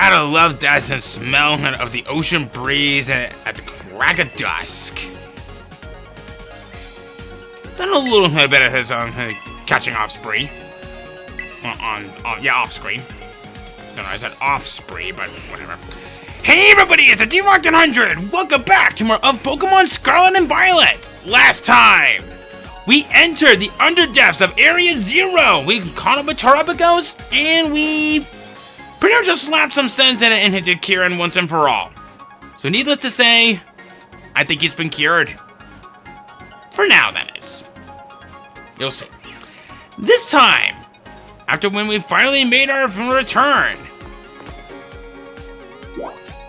Gotta love that smell of the ocean breeze at the crack of dusk. Done a little bit of his catching off spree. Off screen. No, I said off spree, but whatever. Hey everybody, it's the D-Mark 100! Welcome back to more of Pokemon Scarlet and Violet! Last time, we entered the underdepths of Area 0! We caught up with Terapagos, and we pretty much just slapped some sense in it and hit Kieran once and for all. So needless to say, I think he's been cured. For now, that is. You'll see. This time, after when we finally made our return,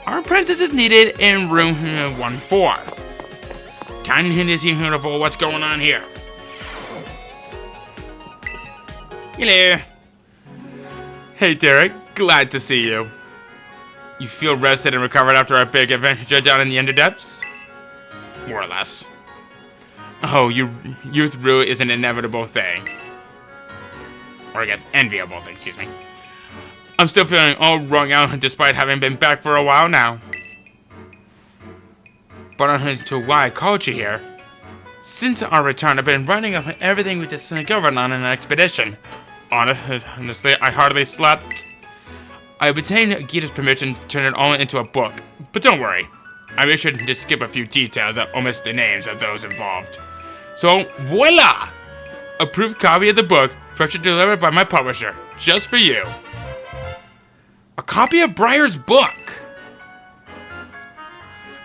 our princess is needed in room 1-4. Time to see what's going on here. Hello. Hey Derek, glad to see you. You feel rested and recovered after our big adventure down in the Underdepths? More or less. Oh, youth brew is an inevitable thing. Or I guess enviable thing, excuse me. I'm still feeling all wrung out despite having been back for a while now. But as to why I called you here, since our return I've been writing up everything we discovered on an expedition. Honestly, I hardly slept. I obtained Gita's permission to turn it all into a book, but don't worry. I made sure to skip a few details that omits the names of those involved. So, voila! Approved copy of the book, freshly delivered by my publisher, just for you. A copy of Briar's book.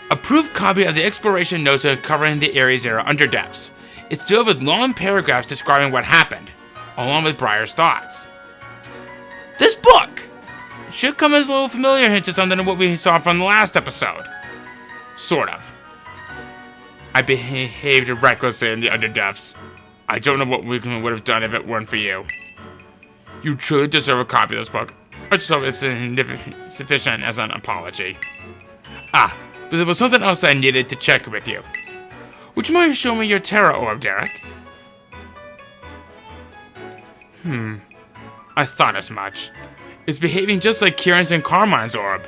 Approved copy of the exploration notes covering the Area 0 Underdepths. It's filled with long paragraphs describing what happened, along with Briar's thoughts. This book should come as a little familiar hint to something of what we saw from the last episode. Sort of. I behaved recklessly in the Underdepths. I don't know what we would have done if it weren't for you. You truly deserve a copy of this book. I just hope it's sufficient as an apology. But there was something else I needed to check with you. Would you mind showing me your Terra Orb, Derek? I thought as much. It's behaving just like Kieran's and Carmine's orb.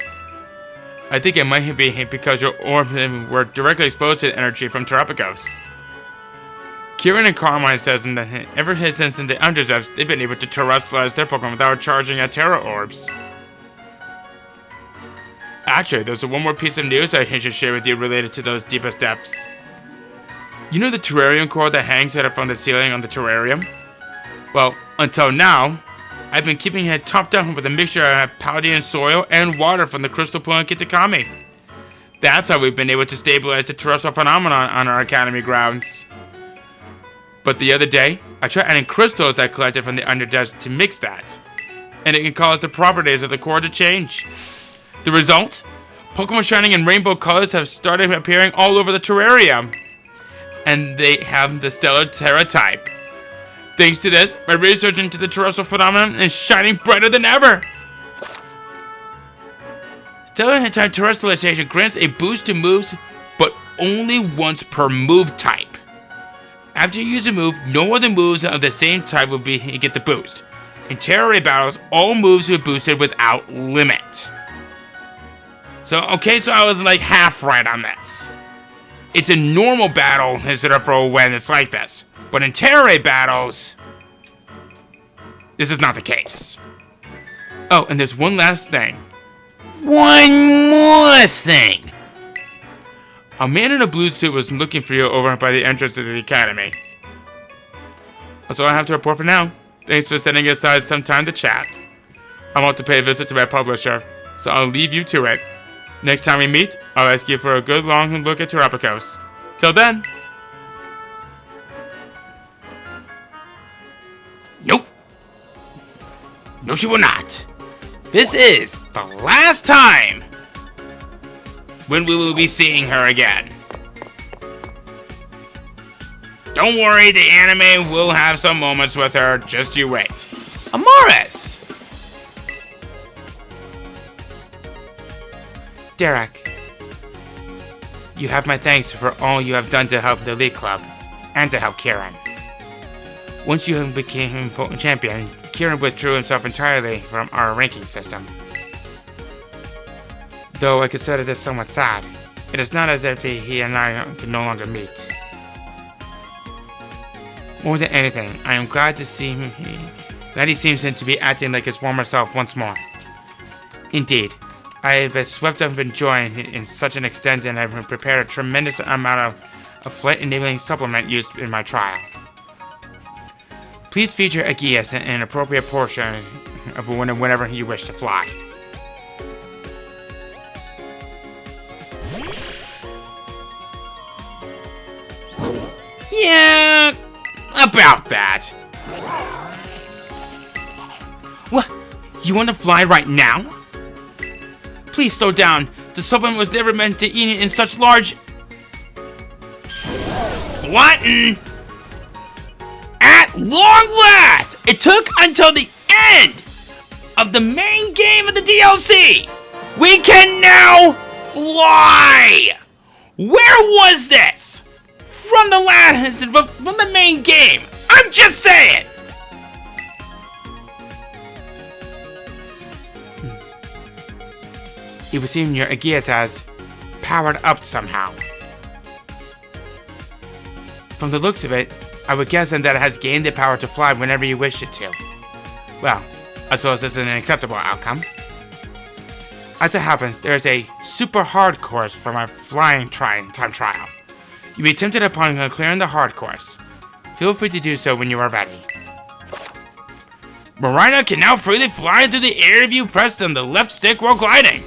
I think it might be because your orb were directly exposed to the energy from Terapagos. Kieran and Carmine says that ever since in the Underdepths, they've been able to terrestrialize their Pokemon without charging at Terra Orbs. Actually, there's one more piece of news I should share with you related to those deepest depths. You know the terrarium core that hangs from the ceiling on the terrarium? Well, until now, I've been keeping it topped up with a mixture of Paldean soil and water from the crystal pool in Kitakami. That's how we've been able to stabilize the terrestrial phenomenon on our academy grounds. But the other day, I tried adding crystals I collected from the Underdepths to mix that, and it can cause the properties of the core to change. The result? Pokemon shining in rainbow colors have started appearing all over the terrarium, and they have the Stellar Terra type. Thanks to this, my research into the terrestrial phenomenon is shining brighter than ever. Stellar type terrestrialization grants a boost to moves, but only once per move type. After you use a move, no other moves of the same type will get the boost. In Terra battles, all moves will be boosted without limit. So I was like half right on this. It's a normal battle instead of for when it's like this. But in Terra battles, this is not the case. Oh, and there's one last thing. One more thing! A man in a blue suit was looking for you over by the entrance to the academy. That's all I have to report for now. Thanks for setting aside some time to chat. I want to pay a visit to my publisher, so I'll leave you to it. Next time we meet, I'll ask you for a good long look at Terapagos. Till then. Nope. No, she will not. This is the last time when we will be seeing her again. Don't worry, the anime will have some moments with her, just you wait. Amaris! Derek, you have my thanks for all you have done to help the Elite Club, and to help Kieran. Once you became champion, Kieran withdrew himself entirely from our ranking system. Though I consider this somewhat sad. It is not as if he and I can no longer meet. More than anything, I am glad to see him. That he seems to be acting like his former self once more. Indeed, I have been swept up in joy in such an extent, and I have prepared a tremendous amount of flight-enabling supplement used in my trial. Please feature a guess in an appropriate portion of whenever you wish to fly. Yeah, about that. What? You want to fly right now? Please slow down. The supplement was never meant to eat in such large... Glutton! At long last! It took until the end of the main game of the DLC! We can now fly! Where was this? From the main game. I'm just saying! It would seem your Aegeus has powered up somehow. From the looks of it, I would guess then that it has gained the power to fly whenever you wish it to. Well, I suppose this is an acceptable outcome. As it happens, there is a super hard course for my flying time trial. You may be tempted upon clearing the hard course. Feel free to do so when you are ready. Marina can now freely fly through the air if you press on the left stick while gliding.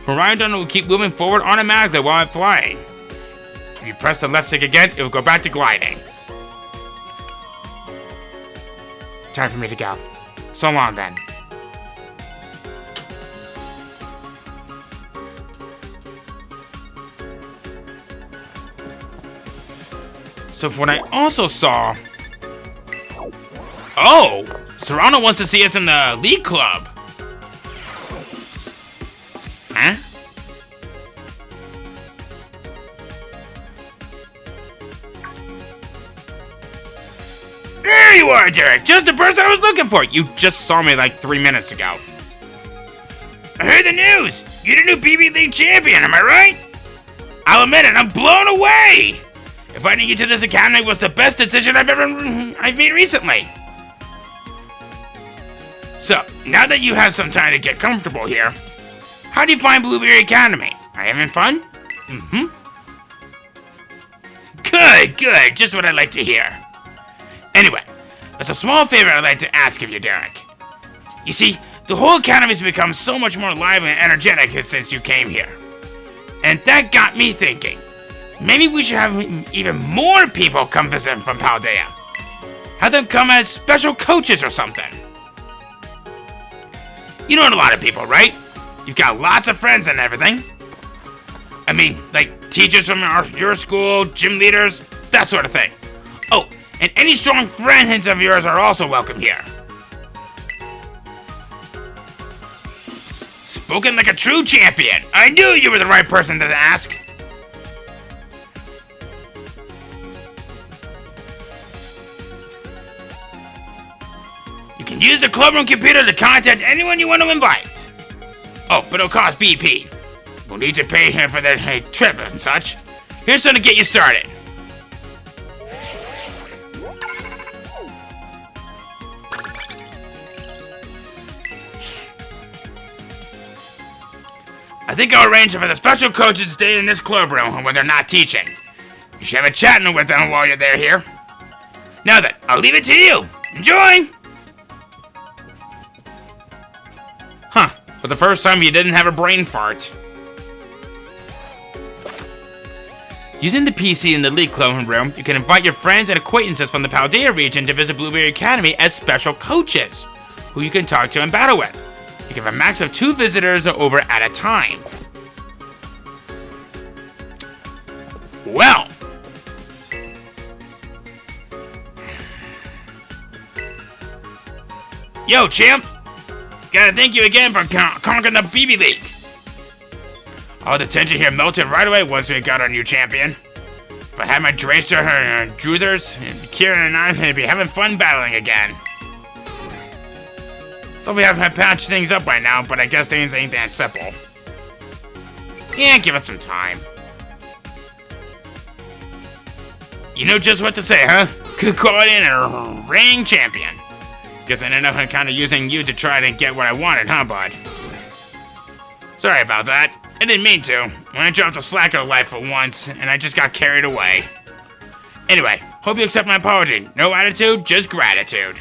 Marina will keep moving forward automatically while I'm flying. If you press the left stick again, it will go back to gliding. Time for me to go. So long then. So what I also saw... Oh! Serrano wants to see us in the League Club. Huh? There you are, Derek! Just the person I was looking for! You just saw me like 3 minutes ago. I heard the news! You're the new BB League champion, am I right? I'll admit it, I'm blown away! Inviting you to this academy was the best decision I've made recently. So, now that you have some time to get comfortable here, how do you find Blueberry Academy? Are you having fun? Mm-hmm. Good, just what I like to hear. Anyway, there's a small favor I'd like to ask of you, Derek. You see, the whole academy's become so much more lively and energetic since you came here. And that got me thinking. Maybe we should have even more people come visit from Paldea. Have them come as special coaches or something. You know a lot of people, right? You've got lots of friends and everything. I mean, like teachers from your school, gym leaders, that sort of thing. Oh, and any strong friends of yours are also welcome here. Spoken like a true champion. I knew you were the right person to ask. You can use the clubroom computer to contact anyone you want to invite. Oh, but it'll cost BP. We'll need to pay him for the trip and such. Here's something to get you started. I think I'll arrange for the special coaches to stay in this clubroom when they're not teaching. You should have a chatting with them while you're there here. Now then, I'll leave it to you. Enjoy! Huh, for the first time you didn't have a brain fart. Using the PC in the League Club room, you can invite your friends and acquaintances from the Paldea region to visit Blueberry Academy as special coaches, who you can talk to and battle with. You can have a max of 2 visitors over at a time. Well. Yo, champ. Gotta thank you again for conquering the BB League. All the tension here melted right away once we got our new champion. If I had my Dracer and Druthers, Kieran and I would be having fun battling again. Thought we have patched things up by now, but I guess things ain't that simple. Yeah, give it some time. You know just what to say, huh? Good quality and a reigning champion. Guess I ended up kind of using you to try to get what I wanted, huh, bud? Sorry about that. I didn't mean to. When I dropped a slacker life for once, and I just got carried away. Anyway, hope you accept my apology. No attitude, just gratitude.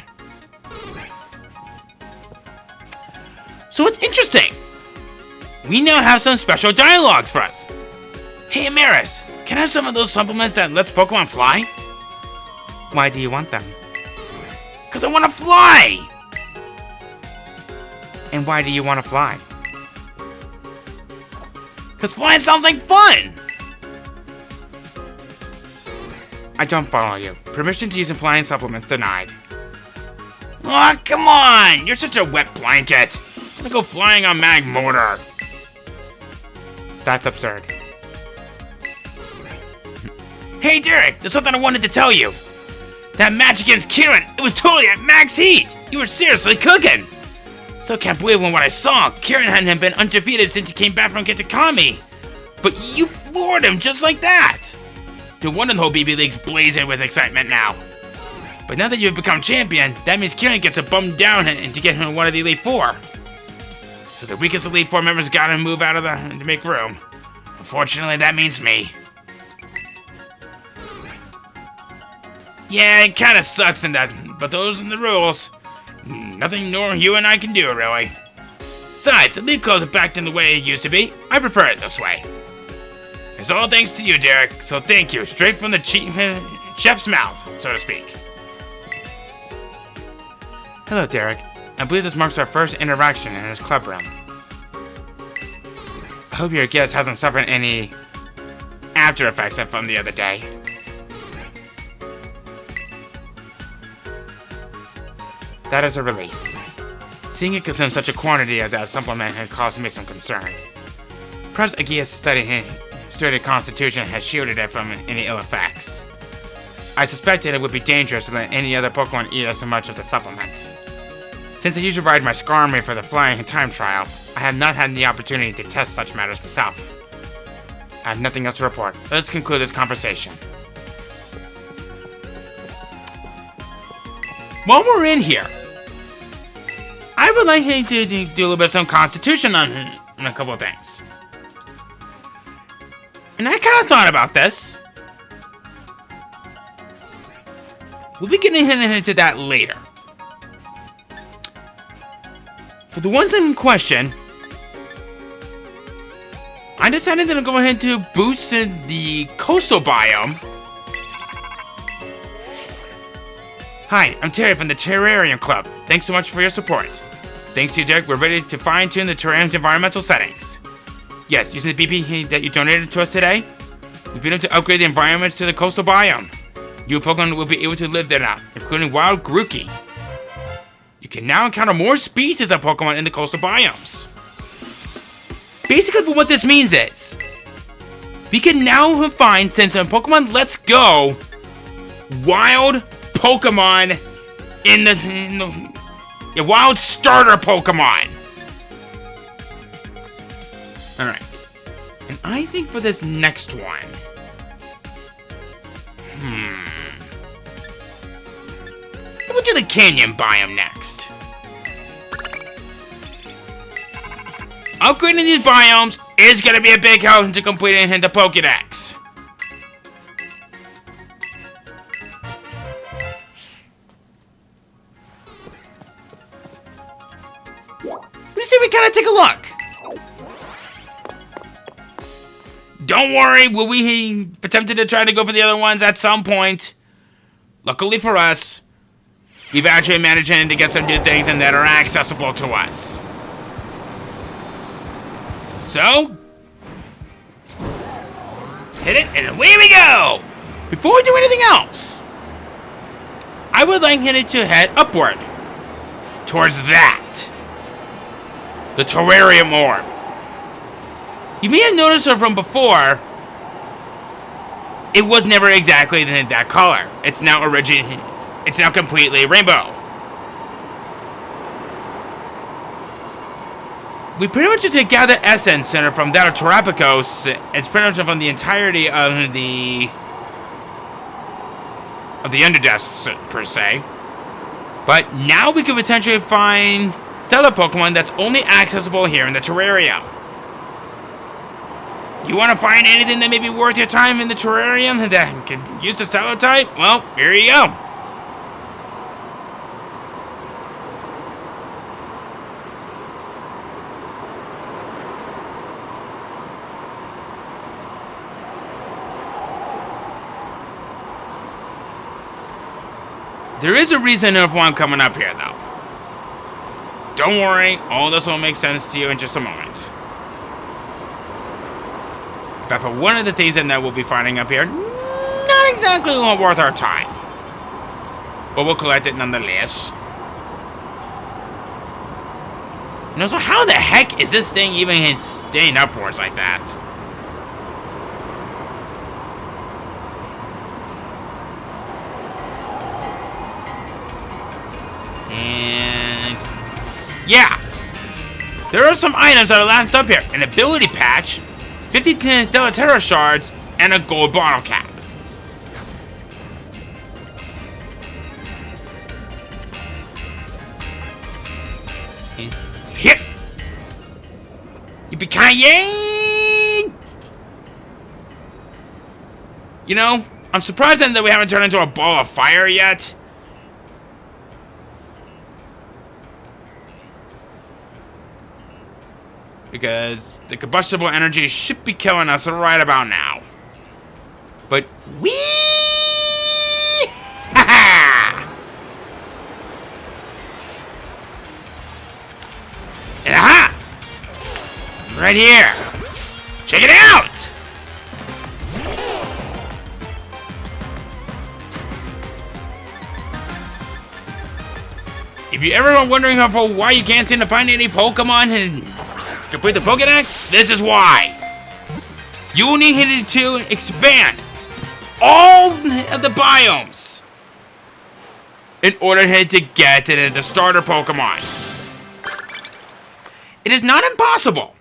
So what's interesting? We now have some special dialogues for us. Hey, Amaris, can I have some of those supplements that lets Pokemon fly? Why do you want them? Because I want to fly! And why do you want to fly? Because flying sounds like fun! I don't follow you. Permission to use flying supplements denied. Aw, come on! You're such a wet blanket. Let's go flying on mag motor. That's absurd. Hey, Derek, there's something I wanted to tell you. That match against Kieran, it was totally at max heat. You were seriously cooking. Still can't believe what I saw. Kieran hadn't been undefeated since he came back from Kitakami. But you floored him just like that. No wonder the whole BB League's blazing with excitement now. But now that you've become champion, that means Kieran gets a bum down and to get him one of the Elite Four. So the weakest Elite Four members gotta move out of to make room. Unfortunately, that means me. Yeah, it kinda sucks in that, but those are the rules. Nothing nor you and I can do, really. Besides, the Elite Clubs are back in the way it used to be. I prefer it this way. It's all thanks to you, Derek, so thank you. Straight from the chef's mouth, so to speak. Hello, Derek. I believe this marks our first interaction in his club room. I hope your guest hasn't suffered any after effects from the other day. That is a relief. Seeing it consume such a quantity of that supplement had caused me some concern. Perhaps Agia's sturdy constitution has shielded it from any ill effects. I suspected it would be dangerous to let any other Pokemon eat so much of the supplement. Since I usually ride my Skarmory for the flying time trial, I have not had the opportunity to test such matters myself. I have nothing else to report. Let's conclude this conversation. While we're in here, I would like to do a little bit of some constitution on a couple of things. And I kind of thought about this. We'll be getting into that later. For the ones in question, I decided that I'm going ahead to boost the coastal biome. Hi, I'm Terry from the Terarium Club. Thanks so much for your support. Thanks to you, Derek, we're ready to fine-tune the Terarium's environmental settings. Yes, using the BP that you donated to us today, we've been able to upgrade the environments to the coastal biome. New Pokemon will be able to live there now, including wild Grookey. You can now encounter more species of Pokemon in the coastal biomes. Basically, what this means is, we can now find, since Pokemon Let's Go, wild Pokemon in the wild starter Pokemon. Alright. And I think for this next one, we'll do the canyon biome next. Upgrading these biomes is going to be a big help to completing the Pokédex. Let's see, we kind of take a look. Don't worry, we'll be attempting to try to go for the other ones at some point. Luckily for us, we've actually managed to get some new things and that are accessible to us. So, hit it and away we go! Before we do anything else, I would like it to head upward towards that. The Terarium Orb. You may have noticed her from before. It was never exactly that color. It's now completely rainbow. we pretty much just gather essence from that of Terapicos. It's pretty much from the entirety of the Underdisks, per se. But now we could potentially find Stellar Pokemon that's only accessible here in the terrarium. You want to find anything that may be worth your time in the terrarium that can use the Stellar type? Well, here you go. There is a reason of why I'm coming up here, though. Don't worry, all this will make sense to you in just a moment. But for one of the things that we'll be finding up here, not exactly worth our time. But we'll collect it nonetheless. You know, so how the heck is this thing even staying upwards like that? And yeah, there are some items that are left up here. An ability patch, 50 Stellar shards, and a gold bottle cap. Hit! Yippee-ki-yay! You know, I'm surprised that we haven't turned into a ball of fire yet. Because the combustible energy should be killing us right about now. But wee! Ha-ha! And aha! Right here. Check it out! If you ever are wondering why you can't seem to find any Pokemon and complete the Pokédex, this is why. You will need to expand all of the biomes in order to get the starter Pokemon. It is not impossible.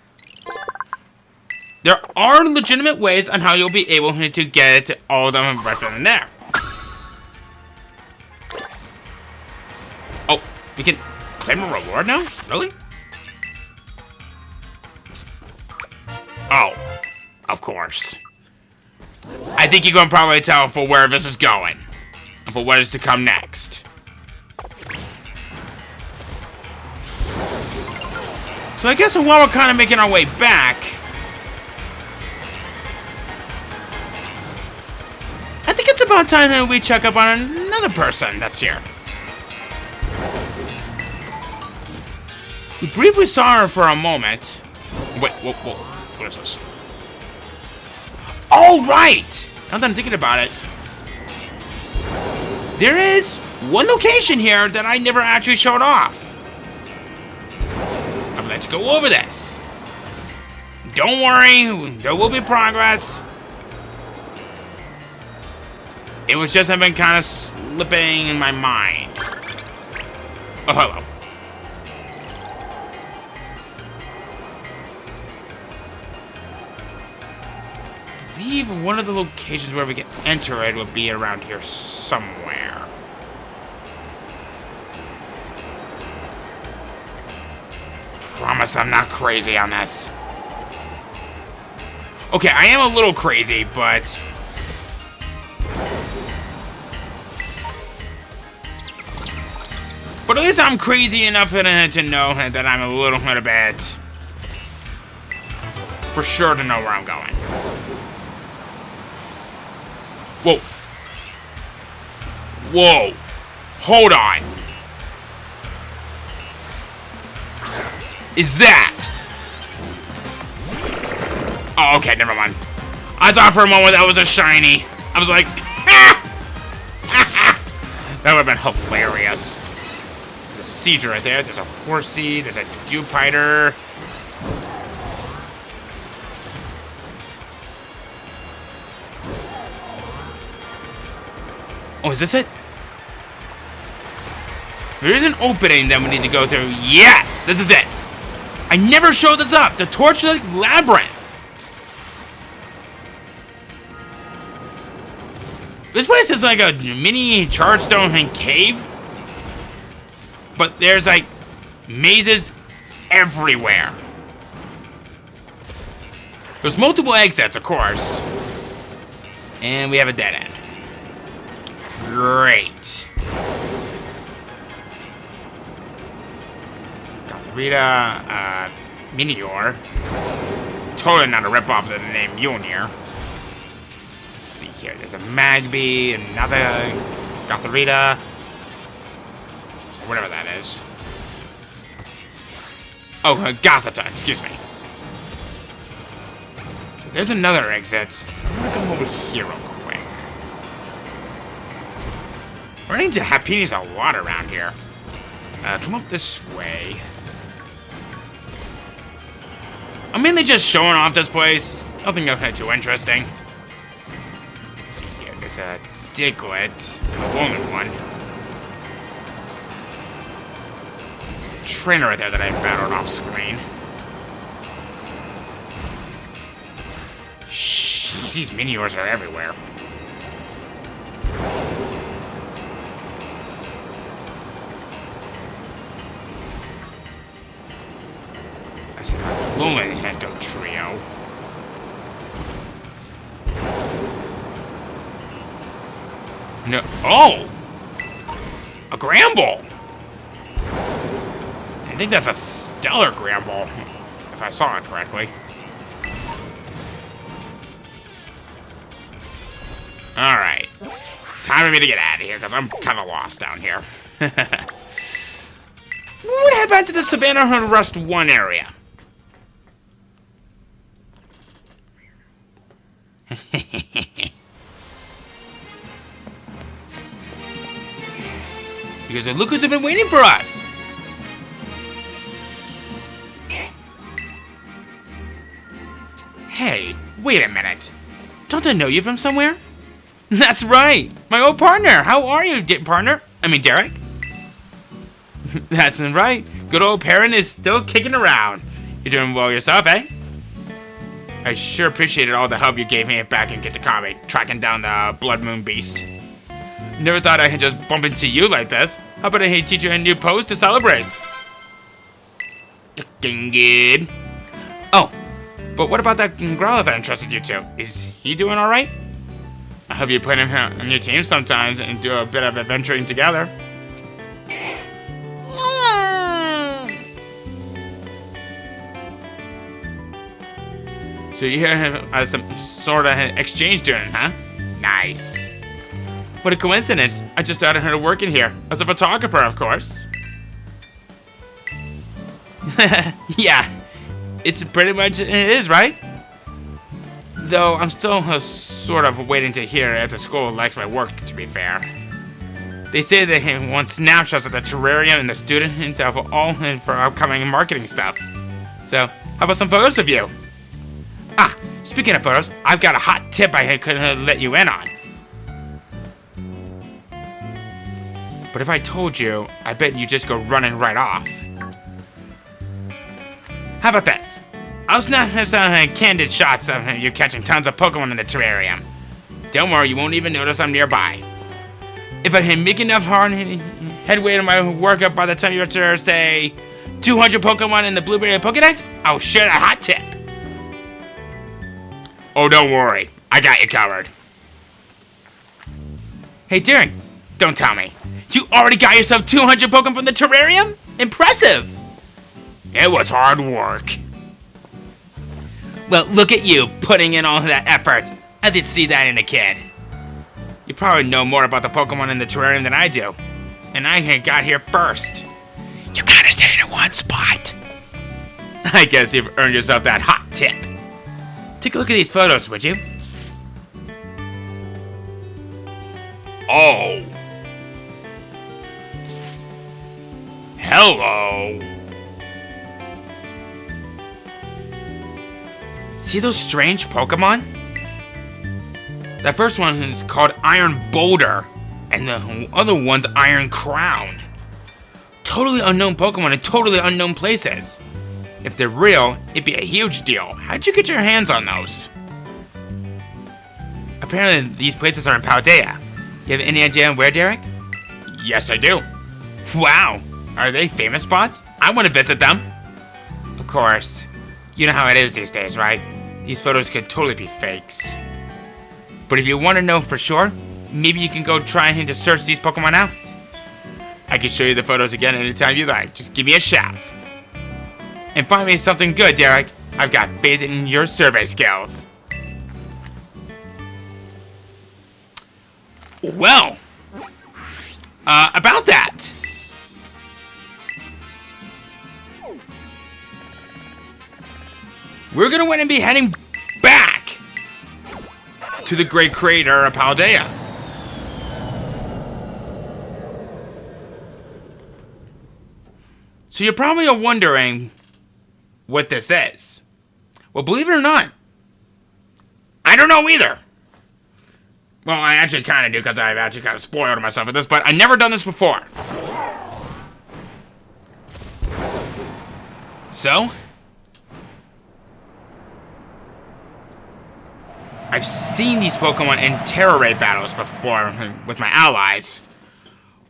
There are legitimate ways on how you'll be able to get all of them right then and there. Oh, we can claim a reward now? Really? Oh, of course. I think you can probably tell for where this is going, and for what is to come next. So I guess while we're kind of making our way back, I think it's about time that we check up on another person that's here. We briefly saw her for a moment. Wait, whoa. What is this? Oh, right! Now that I'm thinking about it, there is one location here that I never actually showed off. Let's go over this. Don't worry, there will be progress. It was just I've been kind of slipping in my mind. Oh, hello. I believe one of the locations where we can enter it would be around here somewhere. Promise I'm not crazy on this. Okay, I am a little crazy, but at least I'm crazy enough to know that I'm a little bit for sure to know where I'm going. Whoa. Whoa. Hold on. Is that? Oh, okay, never mind. I thought for a moment that was a shiny. I was like, that would have been hilarious. There's a Seedra right there. There's a Horsey. There's a Dewpider. Oh, is this it? There is an opening that we need to go through. Yes, this is it. I never showed this up. The Torch-like Labyrinth. This place is like a mini charstone cave. But there's like mazes everywhere. There's multiple exits, of course. And we have a dead end. Great. Rita, Meteor. Totally not a ripoff of the name Mjolnir. Let's see here. There's a Magby, another Gotharita. Whatever that is. Oh, Gothita, excuse me. So there's another exit. I'm gonna come over here real quick. We're running into Happini's a lot around here. Come up this way. I'm mainly just showing off this place. Nothing too interesting. Let's see here. There's a Diglett, a woman one. Trainer right there that I battled off screen. Jeez, these Miniors are everywhere. That's a Lumento trio. No. Oh! A Gramble! I think that's a Stellar Gramble, if I saw it correctly. Alright. Time for me to get out of here, because I'm kind of lost down here. We would head back to the Savannah Rust 1 area. Because the Lucas have been waiting for us. Hey, wait a minute. Don't I know you from somewhere? That's right, my old partner. How are you, partner? I mean, Derek. That's right. Good old Perrin is still kicking around. You're doing well yourself, eh? I sure appreciated all the help you gave me back in Kitakami, tracking down the Blood Moon Beast. Never thought I could just bump into you like this. How about I teach you a new pose to celebrate? Looking good. Oh, but what about that Growler that I entrusted you to? Is he doing alright? I hope you put him on your team sometimes and do a bit of adventuring together. So you have some sort of exchange doing, huh? Nice. What a coincidence. I just started her working here. As a photographer, of course. Yeah. It's pretty much it is, right? Though I'm still sort of waiting to hear if the school likes my work, to be fair. They say they want snapshots of the terrarium and the students of all for upcoming marketing stuff. So, how about some photos of you? Ah, speaking of photos, I've got a hot tip I could let you in on. But if I told you, I bet you'd just go running right off. How about this? I'll snap some candid shots of you catching tons of Pokemon in the terrarium. Don't worry, you won't even notice I'm nearby. If I make enough hard headway in my workup by the time you're to, say, 200 Pokemon in the Blueberry Pokedex, I'll share that hot tip. Oh, don't worry. I got you covered. Hey, Darren, don't tell me. You already got yourself 200 Pokemon from the terrarium? Impressive. It was hard work. Well, look at you, putting in all that effort. I did see that in a kid. You probably know more about the Pokemon in the terrarium than I do. And I got here first. You gotta stay in one spot. I guess you've earned yourself that hot tip. Take a look at these photos, would you? Oh. Hello. See those strange Pokemon? That first one is called Iron Boulder, and the other one's Iron Crown. Totally unknown Pokemon in totally unknown places. If they're real, it'd be a huge deal. How'd you get your hands on those? Apparently, these places are in Paldea. You have any idea where, Derek? Yes, I do. Wow, are they famous spots? I want to visit them. Of course. You know how it is these days, right? These photos could totally be fakes. But if you want to know for sure, maybe you can go trying to search these Pokemon out. I can show you the photos again anytime you like. Just give me a shout. And find me something good, Derek. I've got faith in your survey skills. Well, about that. We're gonna want to be heading back to the Great Crater of Paldea. So you're probably wondering what this is. Well, believe it or not, I don't know either. Well, I actually kind of do because I've actually kind of spoiled myself with this, but I've never done this before. So, I've seen these Pokemon in Terra Raid battles before with my allies.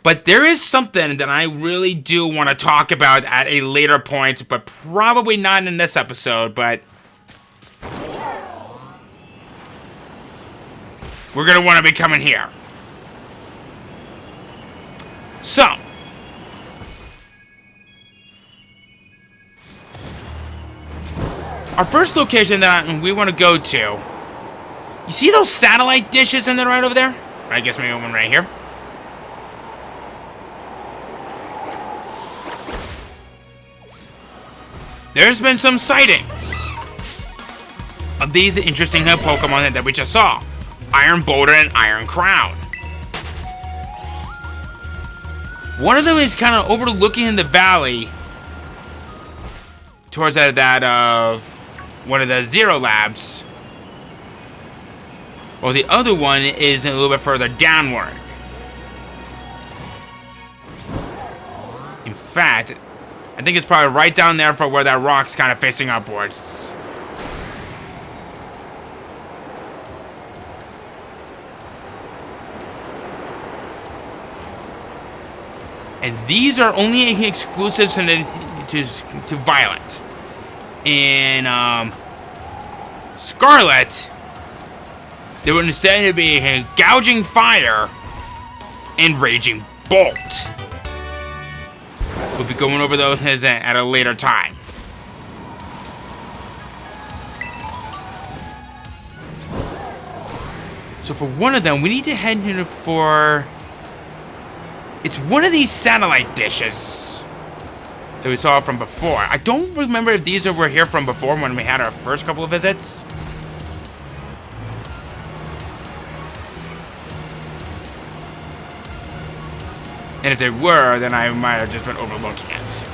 But there is something that I really do want to talk about at a later point, but probably not in this episode, but we're going to want to be coming here. So, our first location that we want to go to, you see those satellite dishes in there right over there? I guess maybe one right here. There's been some sightings of these interesting Pokemon that we just saw. Iron Boulder and Iron Crown. One of them is kind of overlooking in the valley towards that of one of the Zero Labs. While the other one is a little bit further downward. In fact, I think it's probably right down there for where that rock's kind of facing upwards. And these are only exclusives to Violet. In Scarlet, they would instead be Gouging Fire and Raging Bolt. We'll be going over those at a later time. So for one of them, we need to head in for... It's one of these satellite dishes that we saw from before. I don't remember if these were here from before when we had our first couple of visits. And if they were, then I might have just been overlooking it.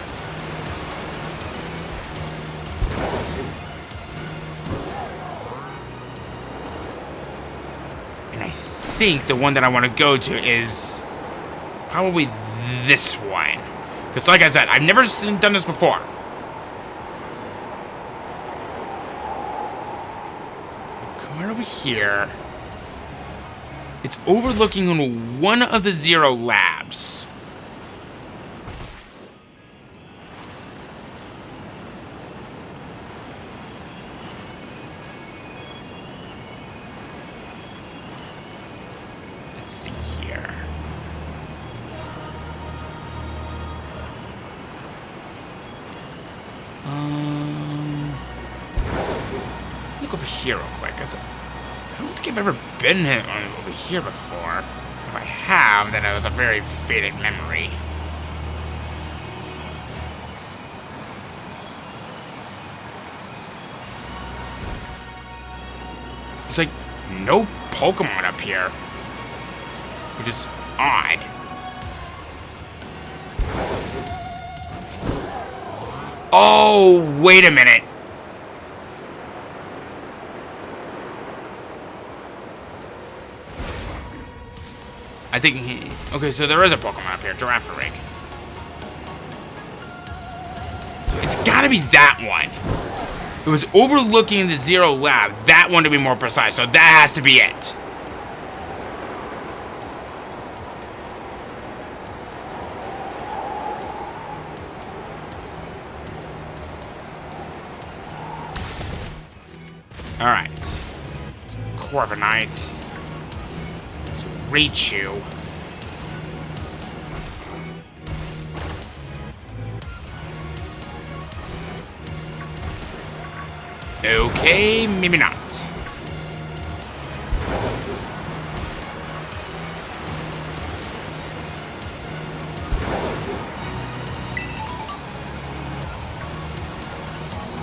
And I think the one that I want to go to is probably this one. Because like I said, I've never done this before. Come right over here. It's overlooking one of the Zero Labs. Let's see here. Look over here real quick. I don't think I've ever been over here before. If I have, then it was a very faded memory. There's like no Pokemon up here, which is odd. Oh, wait a minute. I think okay, so there is a Pokemon up here, Giraffe. It's got gotta be that one. It was overlooking the Zero Lab. That one to be more precise, so that has to be it. Alright. Corbinite. Rechew. Okay, maybe not.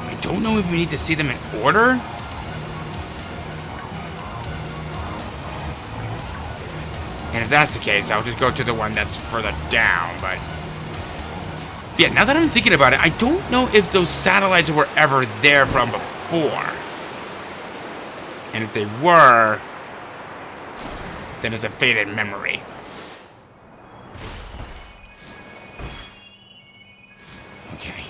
I don't know if we need to see them in order. And if that's the case, I'll just go to the one that's further down, but... Yeah, now that I'm thinking about it, I don't know if those satellites were ever there from before. And if they were, then it's a faded memory. Okay.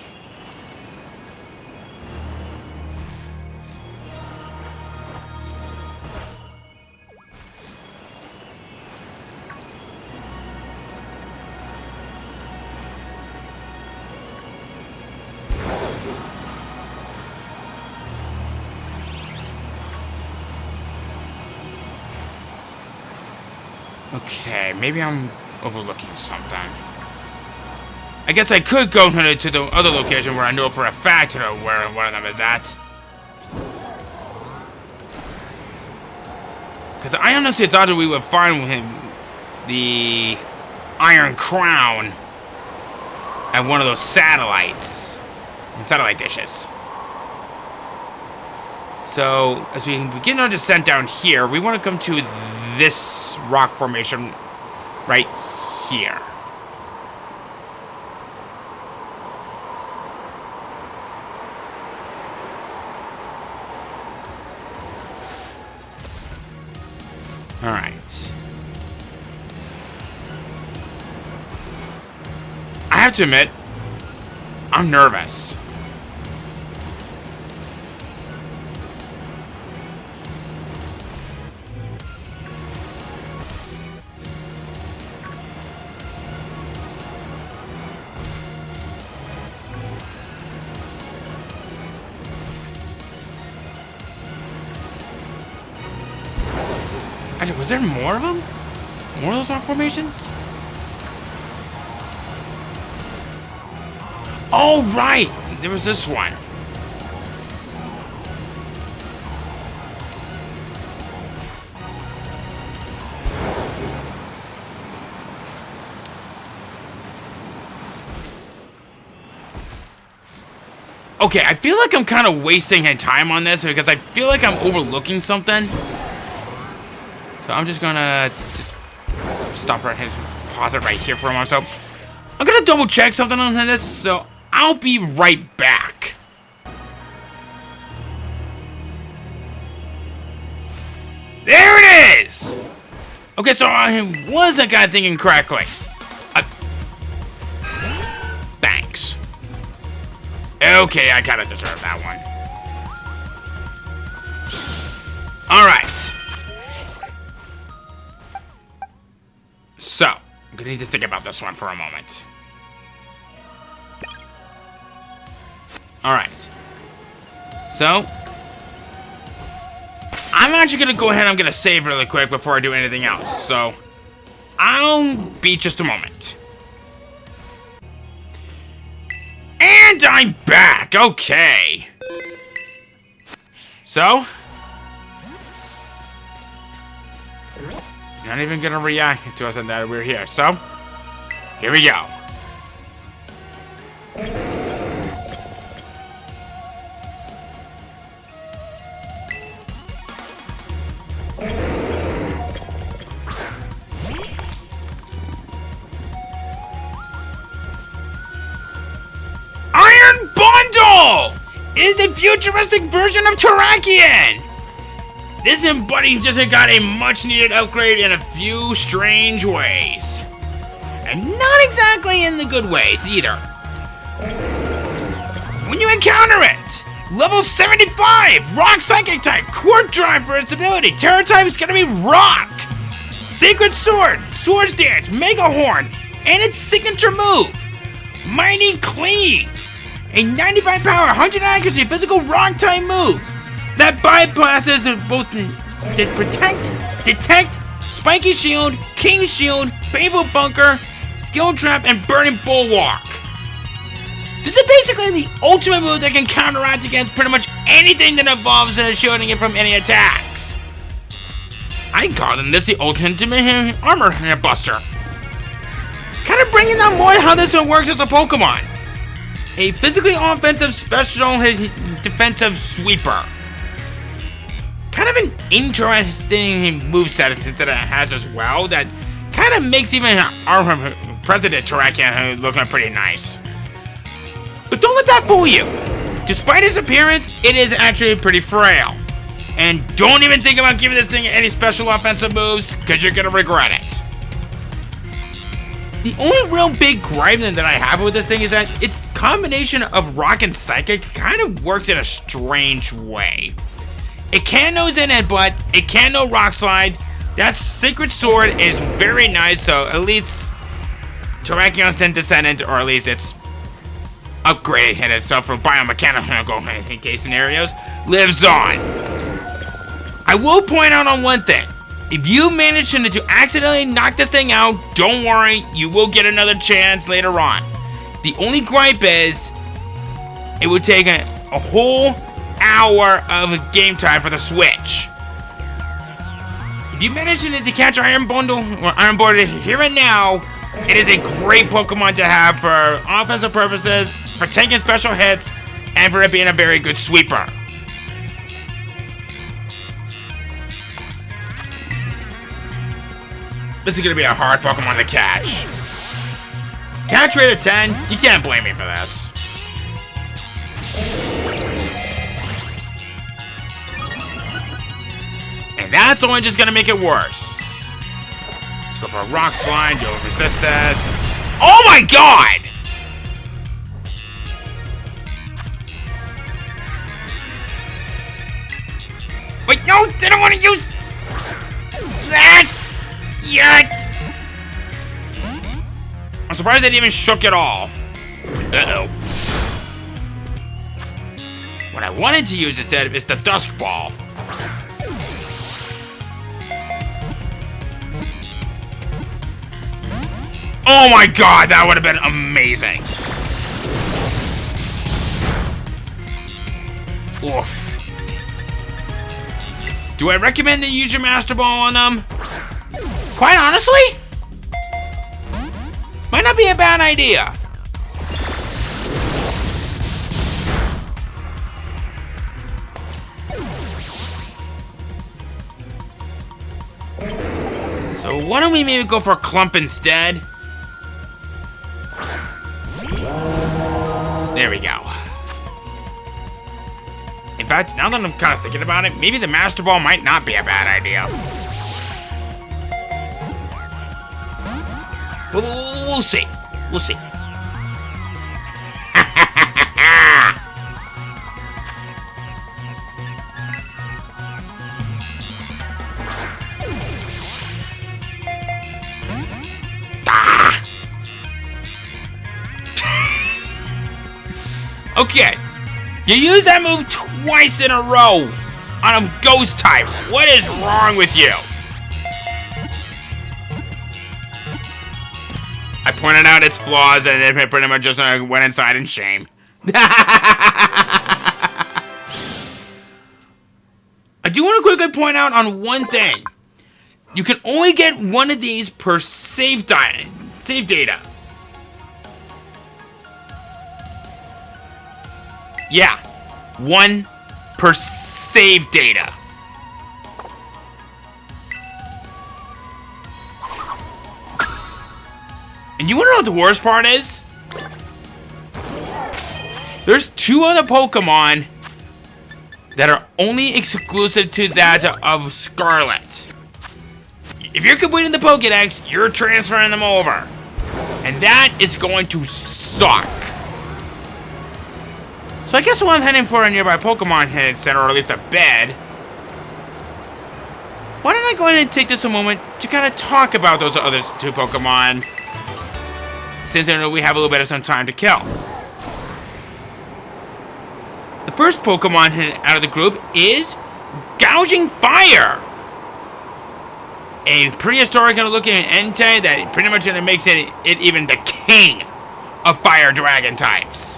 Okay, maybe I'm overlooking something. I guess I could go to the other location where I know for a fact where one of them is at. Because I honestly thought that we would find him the Iron Crown at one of those satellites. Satellite dishes. So, as we begin our descent down here, we want to come to this rock formation right here. All right. I have to admit, I'm nervous. Actually, was there more of them? More of those rock formations? Oh, right! There was this one. Okay, I feel like I'm kind of wasting time on this because I feel like I'm overlooking something. So I'm just gonna stop right here, pause it right here for a moment. So I'm gonna double check something on this, so I'll be right back. There it is! Okay, so I was that guy thinking correctly. Thanks. Okay, I kinda deserve that one. Alright. So, I'm gonna need to think about this one for a moment. Alright. So, I'm actually gonna go ahead and I'm gonna save really quick before I do anything else. So, I'll be just a moment. And I'm back! Okay. So, not even gonna react to us and that we're here. So, here we go. Iron Bundle is the futuristic version of Terarium. This embodies just got a much-needed upgrade in a few strange ways. And not exactly in the good ways, either. when you encounter it. Level 75, Rock Psychic type, Quark Drive for its ability. Terra type is gonna be Rock. Sacred Sword, Swords Dance, Mega Horn, and its signature move, Mighty Cleave. A 95 power, 100 accuracy, physical rock type move that bypasses both the protect, detect, spiky shield, king shield, painful bunker, skill trap, and burning bulwark. This is basically the ultimate move that can counteract against pretty much anything that involves shielding it from any attacks. I call this the ultimate armor buster. Kind of bringing out more how this one works as a Pokemon. A physically offensive special defensive sweeper. Kind of an interesting moveset that it has as well that kind of makes even our President Terarium look pretty nice. But don't let that fool you. Despite its appearance, it is actually pretty frail. And don't even think about giving this thing any special offensive moves, because you're going to regret it. The only real big gripe that I have with this thing is that its combination of Rock and Psychic kind of works in a strange way. It can no Zen Headbutt, it can no Rock Slide. That Sacred Sword is very nice, so at least Terarium Descendant, or at least it's upgraded itself for biomechanical case scenarios, lives on. I will point out on one thing. If you manage to accidentally knock this thing out, don't worry, you will get another chance later on. The only gripe is, it would take a whole hour of game time for the Switch. If you manage to catch Iron Bundle or Iron Board here and now, it is a great Pokemon to have for offensive purposes, for taking special hits, and for it being a very good sweeper. This is going to be a hard Pokemon to catch. Catch rate of 10, you can't blame me for this. And that's only just going to make it worse. Let's go for a Rock Slide, you'll resist this. Oh my god! Wait, no, didn't want to use that yet. I'm surprised it even shook at all. Uh-oh. What I wanted to use instead is the Dusk Ball. Oh my god, that would have been amazing. Oof. Do I recommend that you use your Master Ball on them? Quite honestly, might not be a bad idea. So why don't we maybe go for a Clump instead? There we go. In fact, now that I'm kind of thinking about it, maybe the Master Ball might not be a bad idea. We'll see. We'll see. Okay. You used that move twice in a row on a ghost type. What is wrong with you? I pointed out its flaws and it pretty much just went inside in shame. I do want to quickly point out on one thing. You can only get one of these per save data. Yeah, one per save data. And you wanna know what the worst part is? There's two other Pokemon that are only exclusive to that of Scarlet. If you're completing the Pokédex, you're transferring them over. And that is going to suck. So I guess while I'm heading for a nearby Pokemon Center, or at least a bed, why don't I go ahead and take this a moment to kind of talk about those other 2 Pokemon, since I know we have a little bit of some time to kill. The first Pokemon out of the group is Gouging Fire, a prehistoric looking Entei that pretty much makes it even the king of fire dragon types.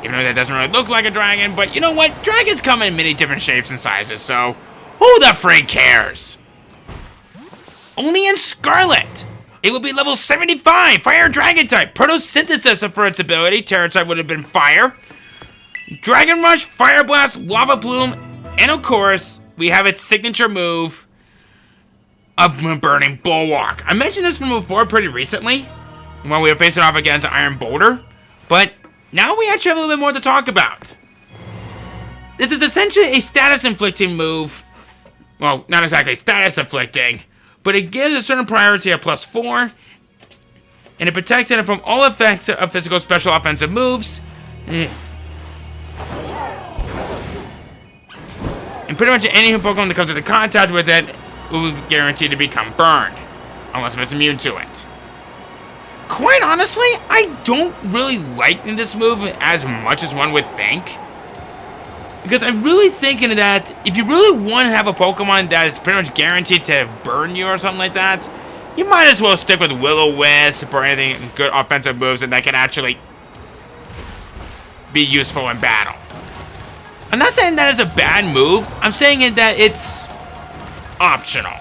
Even though that doesn't really look like a dragon, but you know what? Dragons come in many different shapes and sizes, so who the freak cares? Only in Scarlet, it would be level 75, Fire Dragon type. Photosynthesis for its ability, Terra type would have been Fire. Dragon Rush, Fire Blast, Lava Plume, and of course, we have its signature move of Burning Bulwark. I mentioned this from before pretty recently, when we were facing off against Iron Boulder, but now we actually have a little bit more to talk about. This is essentially a status-inflicting move. Well, not exactly status-inflicting, but it gives a certain priority of +4, and it protects it from all effects of physical special offensive moves. And pretty much any Pokemon that comes into contact with it will be guaranteed to become burned, unless it's immune to it. Quite honestly, I don't really like this move as much as one would think. Because I'm really thinking that if you really want to have a Pokemon that is pretty much guaranteed to burn you or something like that, you might as well stick with Will-O-Wisp or anything good offensive moves that can actually be useful in battle. I'm not saying that is a bad move, I'm saying that it's optional.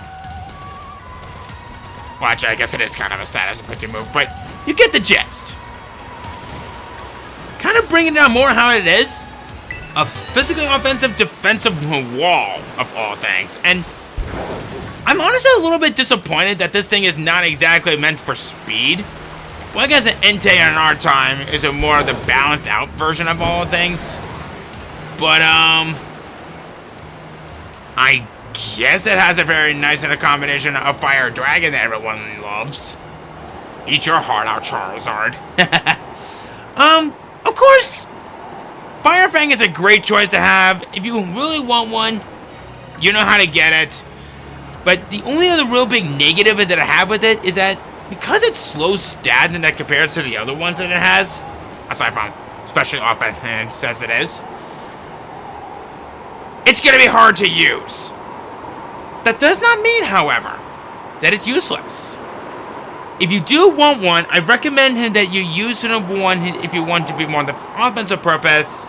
Well, actually, I guess it is kind of a status-affecting move, but you get the gist. Kind of bringing down more how it is. A physically offensive defensive wall, of all things. And I'm honestly a little bit disappointed that this thing is not exactly meant for speed. Well, I guess an Entei in our time is a more of the balanced out version of all things. But, I guess it has a very nice combination of Fire Dragon that everyone loves. Eat your heart out, Charizard. Of course, Fire Fang is a great choice to have. If you really want one, you know how to get it. But the only other real big negative that I have with it is that because it's slow stat and that compared to the other ones that it has, aside from especially offense says it is, it's going to be hard to use. That does not mean, however, that it's useless. If you do want one, I recommend that you use one if you want to be more on the offensive purpose,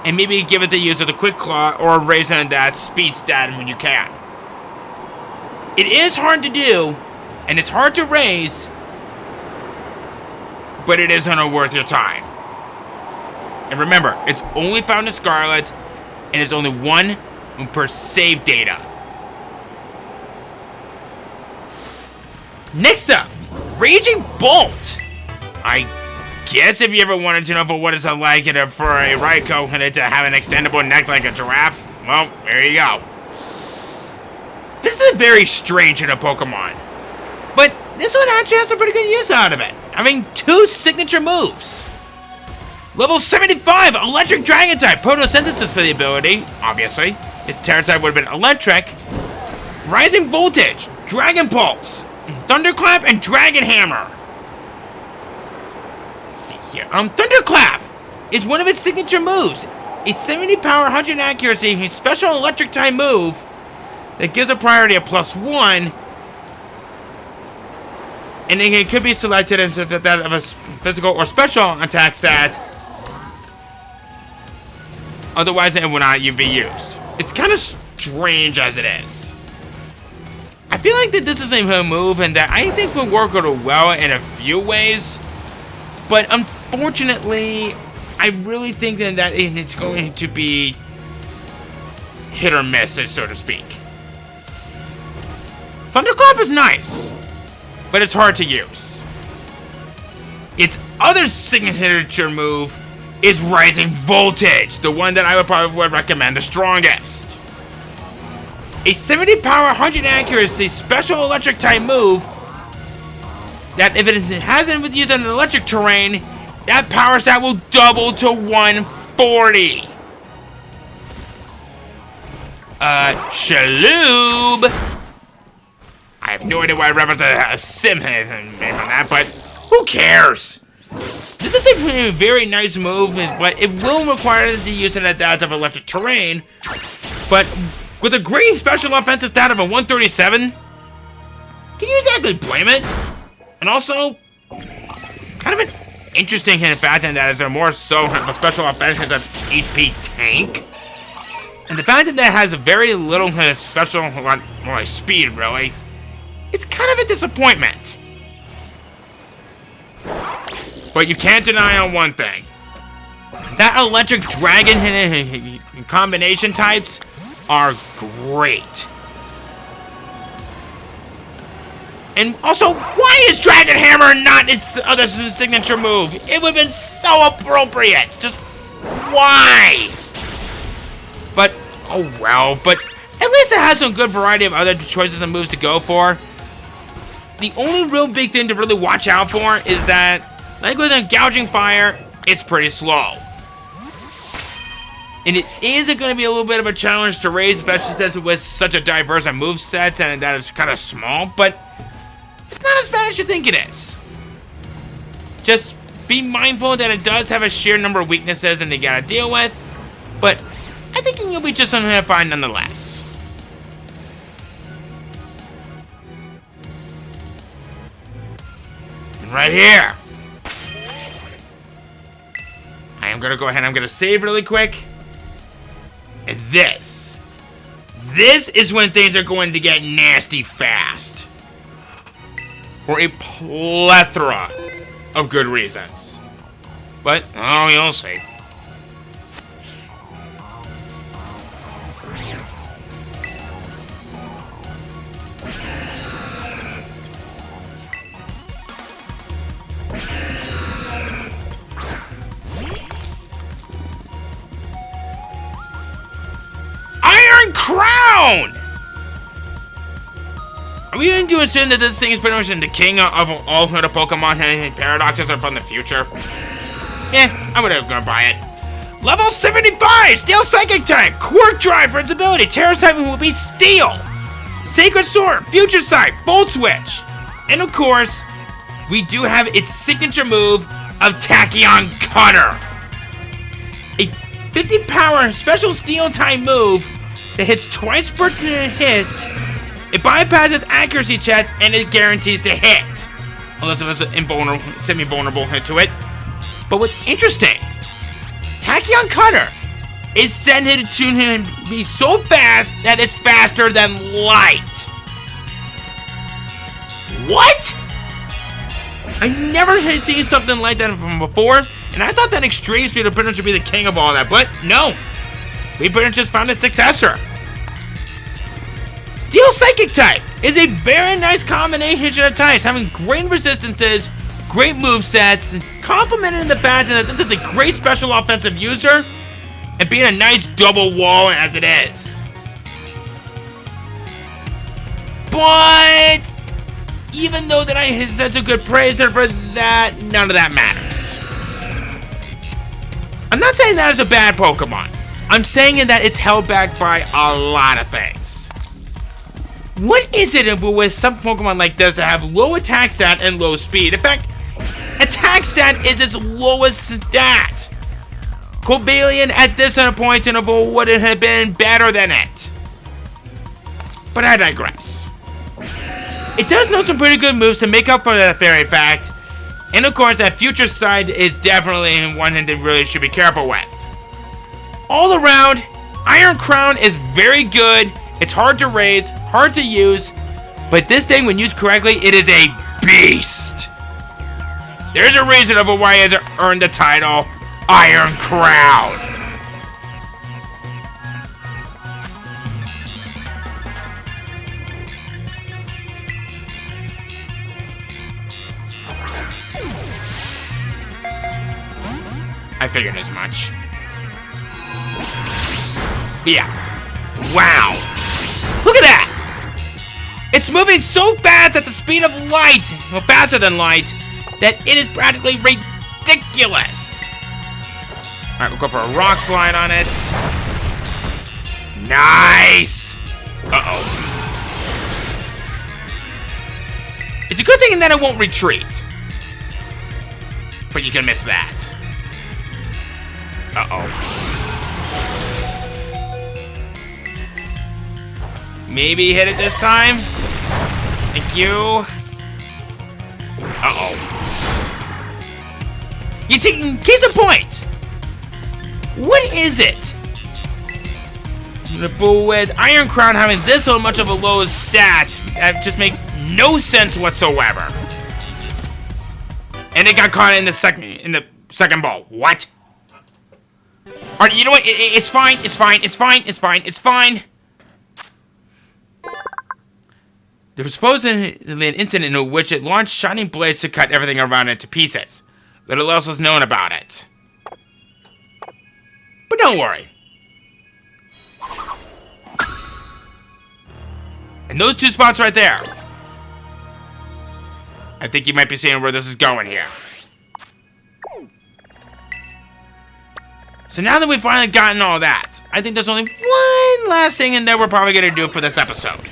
and maybe give it the use of the Quick Claw or raising that speed stat when you can. It is hard to do, and it's hard to raise, but it is worth your time. And remember, it's only found in Scarlet, and it's only 1 per save data. Next up, Raging Bolt. I guess if you ever wanted to know for what it's like for a Raikou to have an extendable neck like a giraffe, well, there you go. This is very strange in a Pokemon, but this one actually has some pretty good use out of it. I mean, 2 signature moves. Level 75, Electric Dragon type, Photosynthesis for the ability, obviously. Its Terra type would have been Electric. Rising Voltage, Dragon Pulse, Thunderclap, and Dragon Hammer. Let's see here. Thunderclap is one of its signature moves. A 70 power, 100 accuracy, special electric type move that gives a priority of +1. And it could be selected as that of a physical or special attack stat. Otherwise, it will not be used. It's kind of strange as it is. I feel like that this is a move and that I think will work well in a few ways. But unfortunately, I really think that it's going to be hit or miss, so to speak. Thunderclap is nice, but it's hard to use. Its other signature move is Rising Voltage, the one that I would probably recommend the strongest. A 70 power, 100 accuracy, special electric type move that if it hasn't been used on an electric terrain, that power stat will double to 1 40. Shaloob. I have no idea why I referenced a sim on that, but who cares? This is a very nice move, but it will require the use of that type of electric terrain. But with a great special offensive stat of a 137, can you exactly blame it? And also, kind of an interesting fact in that is there more so a special offensive HP tank. And the fact that has a very little special, more like speed, really, it's kind of a disappointment. But you can't deny on one thing. That electric dragon combination types are great. And also, why is Dragon Hammer not its other signature move? It would have been so appropriate. Just why? But, oh well, but at least it has some good variety of other choices and moves to go for. The only real big thing to really watch out for is that, like with a gouging fire, it's pretty slow. And it is going to be a little bit of a challenge to raise, especially since with such a diverse move sets and that is kind of small, but it's not as bad as you think it is. Just be mindful that it does have a sheer number of weaknesses and they gotta deal with, but I think you'll be just fine nonetheless. And right here, I am gonna go ahead and I'm gonna save really quick. And this is when things are going to get nasty fast. For a plethora of good reasons. But, oh, you'll see. Iron Crown! Are we going to assume that this thing is pretty much the king of all the Pokemon and paradoxes are from the future? Yeah, I'm gonna buy it. Level 75! Steel Psychic type! Quark Drive for its ability! Terra type will be Steel! Sacred Sword! Future Sight! Volt Switch! And of course, we do have its signature move of Tachyon Cutter! A 50 power special Steel type move that hits twice per hit. It bypasses accuracy checks and it guarantees to hit. Unless it was semi-vulnerable to it. But what's interesting, Tachyon Cutter is said to be so fast that it's faster than light. What? I never had seen something like that from before, and I thought that extreme speed would pretty much be the king of all that, but no. We pretty much just found a successor. Steel Psychic type is a very nice combination of types, having great resistances, great movesets, complemented in the fact that this is a great special offensive user, and being a nice double wall as it is. But even though that I have such a good praise for that, none of that matters. I'm not saying that is a bad Pokemon. I'm saying that it's held back by a lot of things. What is it with some Pokemon like this that have low attack stat and low speed? In fact, attack stat is its lowest stat. Cobalion at this point interval would have been better than it. But I digress. It does know some pretty good moves to make up for that very fact. And of course, that future side is definitely one that they really should be careful with. All around, Iron Crown is very good. It's hard to raise, hard to use, but this thing, when used correctly, it is a beast. There's a reason of why it has earned the title Iron Crown. I figured as much. Yeah. Wow. Look at that! It's moving so fast at the speed of light, well, faster than light, that it is practically ridiculous. Alright, we'll go for a rock slide on it. Nice! Uh-oh. It's a good thing that it won't retreat. But you can miss that. Uh-oh. Maybe hit it this time. Thank you. Uh-oh. You see, case in point. What is it? But with Iron Crown having this so much of a low stat, that just makes no sense whatsoever. And it got caught in the second ball. What? Alright, you know what? It's fine. It's fine. It's fine. It's fine. It's fine. There was supposedly an incident in which it launched shining blades to cut everything around it to pieces. Little else was known about it. But don't worry. And those two spots right there. I think you might be seeing where this is going here. So now that we've finally gotten all that, I think there's only one last thing that we're probably going to do for this episode.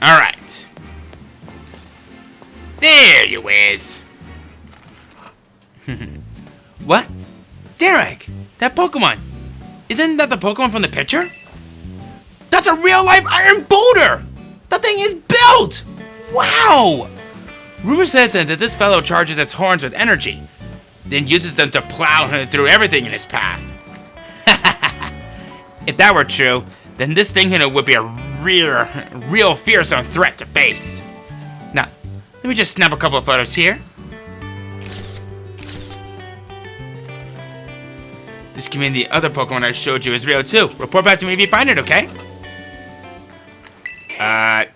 Alright. There you is. What? Derek, that Pokemon. Isn't that the Pokemon from the picture? That's a real-life iron boulder! That thing is built! Wow! Rumor says that this fellow charges its horns with energy, then uses them to plow through everything in his path. If that were true, then this thing would be a real fearsome threat to face. Now, let me just snap a couple of photos here. This can mean the other Pokemon I showed you is real too. Report back to me if you find it, okay? A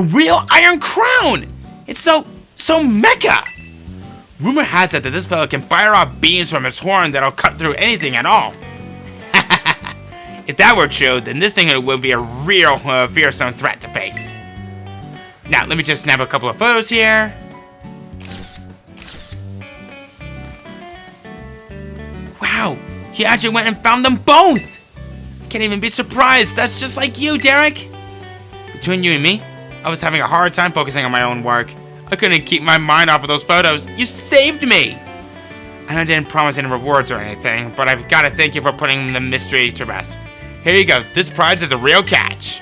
real Iron Crown! It's so mecha! Rumor has it that this fellow can fire off beams from his horn that'll cut through anything at all. If that were true, then this thing would be a real fearsome threat to face. Now, let me just snap a couple of photos here. Wow, he actually went and found them both! Can't even be surprised, that's just like you, Derek! Between you and me, I was having a hard time focusing on my own work. I couldn't keep my mind off of those photos. You saved me! I know I didn't promise any rewards or anything, but I've got to thank you for putting the mystery to rest. Here you go. This prize is a real catch.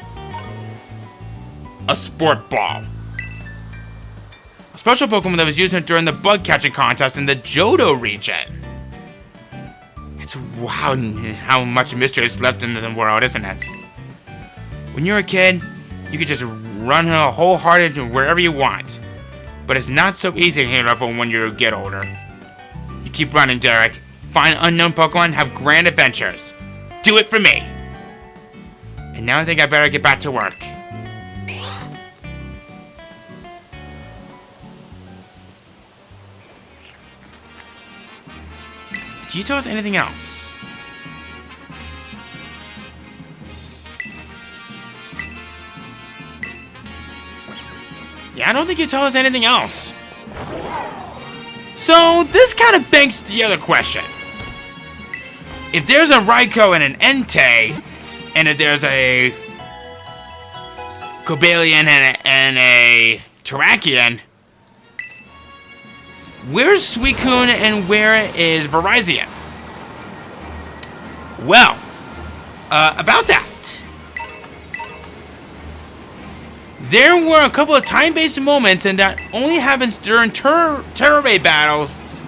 A sport ball. A special Pokemon that was used during the bug catching contest in the Johto region. It's wow how much mystery is left in the world, isn't it? When you're a kid, you could just run wholehearted wherever you want. But it's not so easy when you get older. You keep running, Derek. Find unknown Pokemon, have grand adventures. Do it for me. And now I think I better get back to work. Do you tell us anything else? Yeah, I don't think you tell us anything else. So, this kind of begs the other question. If there's a Raikou and an Entei, and if there's a Cobalion and a Terrakion, where's Suicune and where is Virizion? Well, about that. There were a couple of time-based moments, and that only happens during Terra Ray battles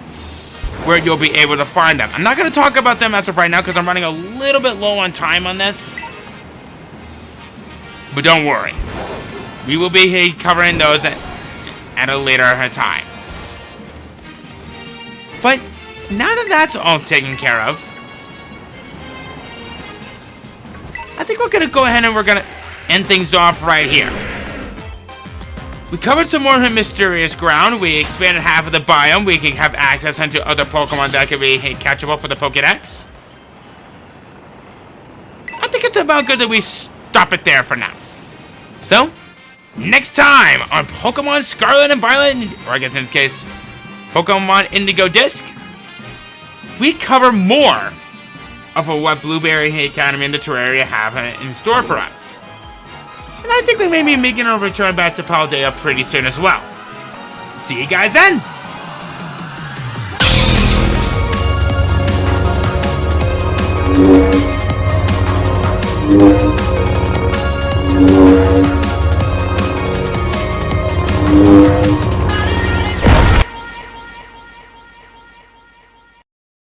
where you'll be able to find them. I'm not going to talk about them as of right now because I'm running a little bit low on time on this. But don't worry. We will be covering those at a later time. But now that that's all taken care of, think we're gonna go ahead and we're gonna end things off right here. We covered some more mysterious ground. We expanded half of the biome. We can have access into other Pokemon that can be catchable for the Pokedex. I think it's about good that we stop it there for now. So, next time on Pokemon Scarlet and Violet, or I guess in this case, Pokemon Indigo Disk, we cover more of what Blueberry Academy and the Terraria have in store for us. And I think we may be making a return back to Paldea pretty soon as well. See you guys then!